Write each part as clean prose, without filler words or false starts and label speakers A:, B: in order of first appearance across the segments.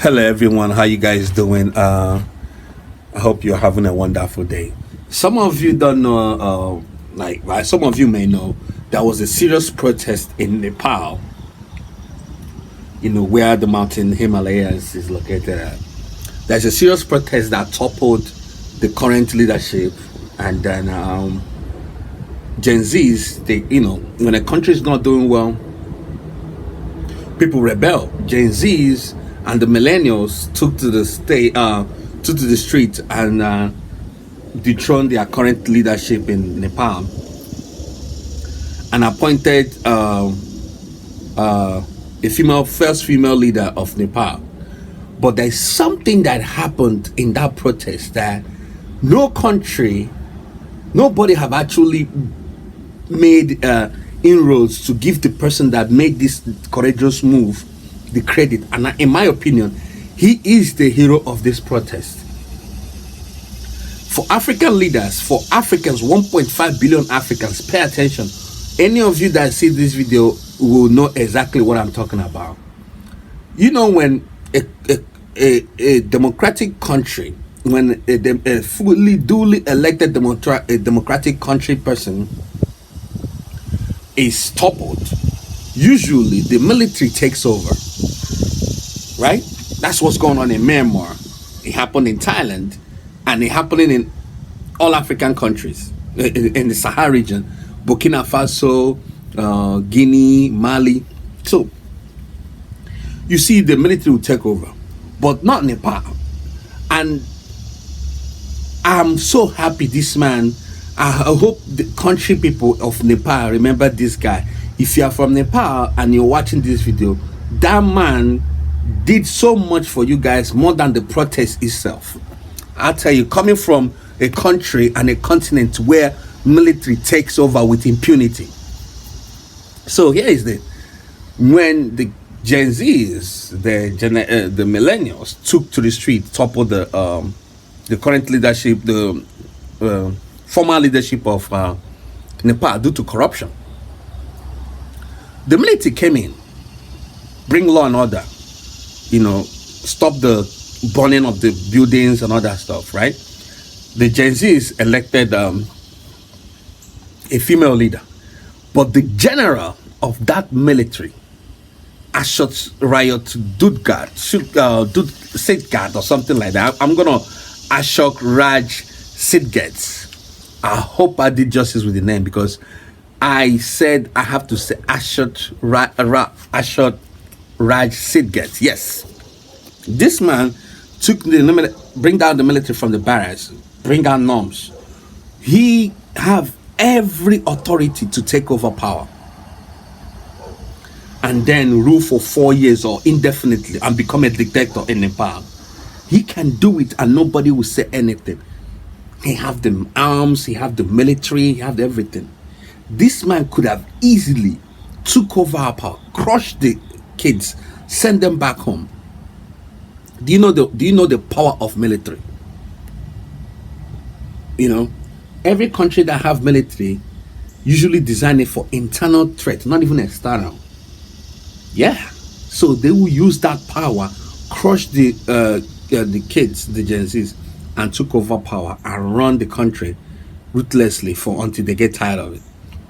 A: Hello everyone, how you guys doing? I hope you're having a wonderful day. Some of you don't know, like some of you may know, there was a serious protest in Nepal, where the mountain Himalayas is located at. There's a serious protest that toppled the current leadership, and then Gen Zs, when a country is not doing well, people rebel. Gen Zs and the millennials took to the street and dethroned their current leadership in Nepal and appointed first female leader of Nepal. But there's something that happened in that protest that nobody have actually made inroads to give the person that made this courageous move the credit. And in my opinion, he is the hero of this protest. For African leaders, for Africans, 1.5 billion Africans, pay attention. Any of you that see this video will know exactly what I'm talking about. When a democratic country, when a fully duly elected democratic country person is toppled, usually the military takes over, right? That's what's going on in Myanmar. It happened in Thailand, and it happening in all African countries in the Sahel region, Burkina Faso, Guinea, Mali. So you see the military will take over, but not Nepal. And I'm so happy this man, I hope the country people of Nepal remember this guy. If you are from Nepal and you're watching this video, that man did so much for you guys, more than the protest itself. I tell you, coming from a country and a continent where military takes over with impunity. So here is when the Gen Zs, the millennials, took to the street, toppled the current leadership, the former leadership of Nepal due to corruption. The military came in, bring law and order, stop the burning of the buildings and all that stuff, right? The Gen Zs elected a female leader, but the general of that military, Ashok Raj Sigdel or something like that. I'm gonna Ashok Raj Sigdel. I hope I did justice with the name, because I said I have to say Ashok Raj Sigdel. Yes, this man took bring down the military from the barracks, bring down norms. He have every authority to take over power and then rule for 4 years or indefinitely and become a dictator in Nepal. He can do it and nobody will say anything. He have the arms, he have the military, he have everything. This man could have easily took over our power, crushed the kids, send them back home. Do you know the power of military? Every country that have military usually design it for internal threat, not even external. Yeah, so they will use that power, crush the kids, the Gen Zs, and took over power and run the country ruthlessly until they get tired of it.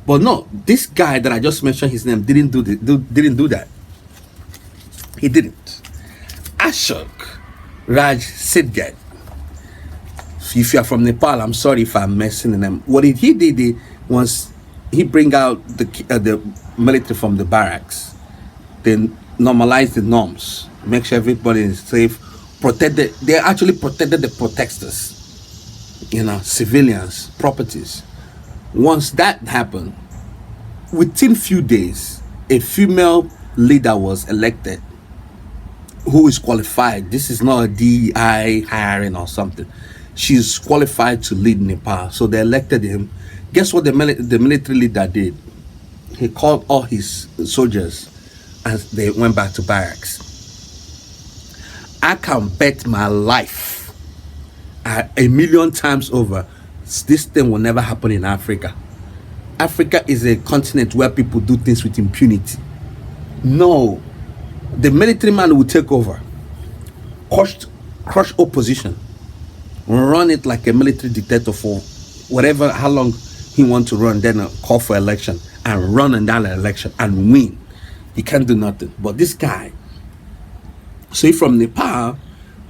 A: But no, this guy that I just mentioned his name didn't do that. He didn't. Ashok Raj Sigdel. If you are from Nepal, I'm sorry if I'm messing in them. What he did was he bring out the military from the barracks, then normalize the norms, make sure everybody is safe, they actually protected the protesters, civilians, properties. Once that happened, within few days, a female leader was elected who is qualified. This is not a DI hiring or something. She's qualified to lead Nepal. So they elected him. Guess what the military leader did? He called all his soldiers and they went back to barracks. I can bet my life 1,000,000 times over, this thing will never happen in Africa. Africa is a continent where people do things with impunity. No, the military man will take over. crush opposition, run it like a military dictator for whatever, how long he wants to run, then call for election and run in that election and win. He can't do nothing. But this guy, so if from Nepal,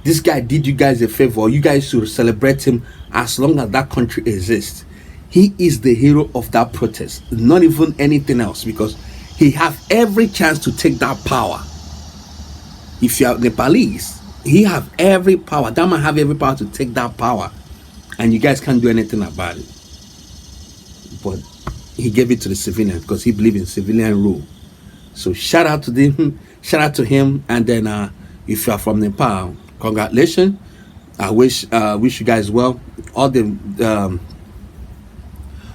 A: this guy did you guys a favor. You guys should celebrate him as long as that country exists. He is the hero of that protest, not even anything else, because he have every chance to take that power. If you are Nepalese, he have every power. That man have every power to take that power, and you guys can't do anything about it. But he gave it to the civilian because he believed in civilian rule. So shout out to them, shout out to him. And then if you are from Nepal, congratulations. I wish you guys well. All the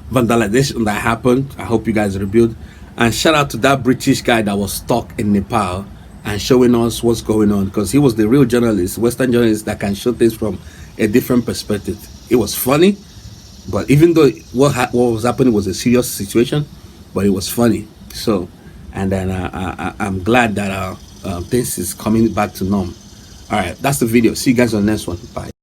A: vandalization that happened, I hope you guys rebuild. And shout out to that British guy that was stuck in Nepal and showing us what's going on, because he was the real journalist, Western journalist that can show things from a different perspective. It was funny, but even though what was happening was a serious situation, but it was funny. So, and then I'm glad that things is coming back to norm. All right, that's the video. See you guys on the next one. Bye.